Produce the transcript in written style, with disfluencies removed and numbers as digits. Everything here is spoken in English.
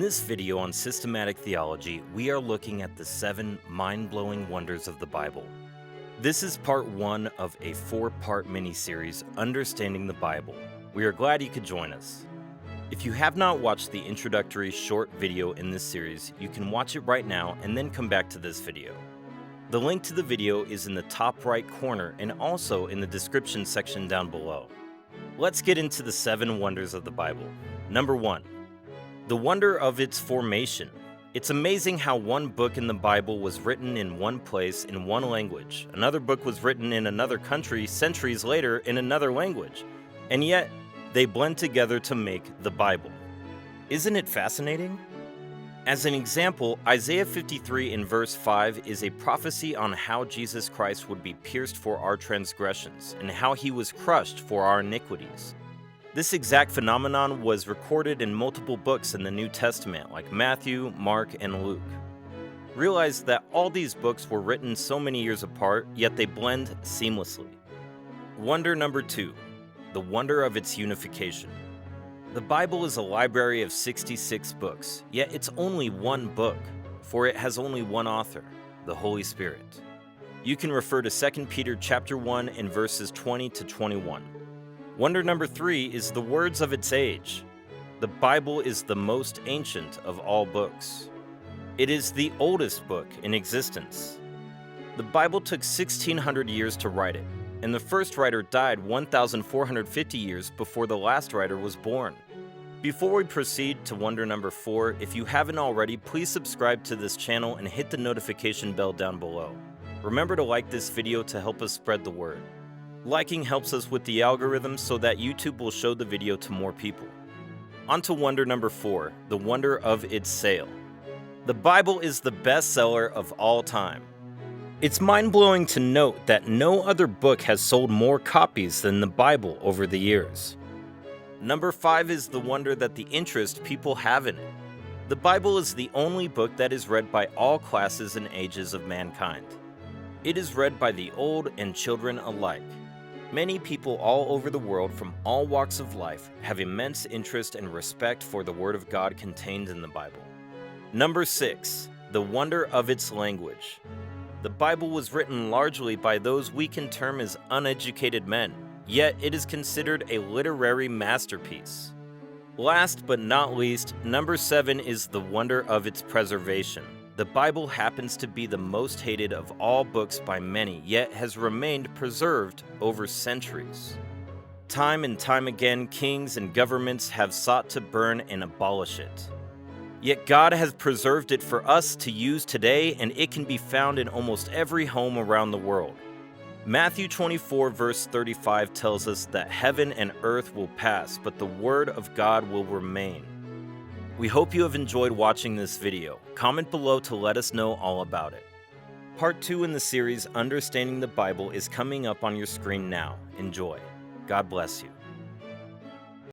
this video on systematic theology, we are looking at the 7 mind-blowing wonders of the Bible. This is part 1 of a 4-part mini-series, Understanding the Bible. We are glad you could join us. If you have not watched the introductory short video in this series, you can watch it right now and then come back to this video. The link to the video is in the top right corner and also in the description section down below. Let's get into the 7 wonders of the Bible. Number 1. The wonder of its formation. It's amazing how one book in the Bible was written in one place in one language. Another book was written in another country centuries later in another language. And yet, they blend together to make the Bible. Isn't it fascinating? As an example, Isaiah 53 in verse 5 is a prophecy on how Jesus Christ would be pierced for our transgressions and how he was crushed for our iniquities. This exact phenomenon was recorded in multiple books in the New Testament, like Matthew, Mark, and Luke. Realize that all these books were written so many years apart, yet they blend seamlessly. Wonder number 2, the wonder of its unification. The Bible is a library of 66 books, yet it's only one book, for it has only one author, the Holy Spirit. You can refer to 2 Peter chapter 1 and verses 20 to 21. Wonder number 3 is the words of its age. The Bible is the most ancient of all books. It is the oldest book in existence. The Bible took 1,600 years to write it, and the first writer died 1,450 years before the last writer was born. Before we proceed to wonder number 4, if you haven't already, please subscribe to this channel and hit the notification bell down below. Remember to like this video to help us spread the word. Liking helps us with the algorithm so that YouTube will show the video to more people. On to wonder number 4, the wonder of its sale. The Bible is the bestseller of all time. It's mind-blowing to note that no other book has sold more copies than the Bible over the years. Number 5 is the wonder that the interest people have in it. The Bible is the only book that is read by all classes and ages of mankind. It is read by the old and children alike. Many people all over the world from all walks of life have immense interest and respect for the Word of God contained in the Bible. Number 6, the wonder of its language. The Bible was written largely by those we can term as uneducated men, yet it is considered a literary masterpiece. Last but not least, number 7 is the wonder of its preservation. The Bible happens to be the most hated of all books by many, yet has remained preserved over centuries. Time and time again, kings and governments have sought to burn and abolish it. Yet God has preserved it for us to use today, and it can be found in almost every home around the world. Matthew 24 verse 35 tells us that heaven and earth will pass, but the word of God will remain. We hope you have enjoyed watching this video. Comment below to let us know all about it. Part 2 in the series, Understanding the Bible, is coming up on your screen now. Enjoy. God bless you.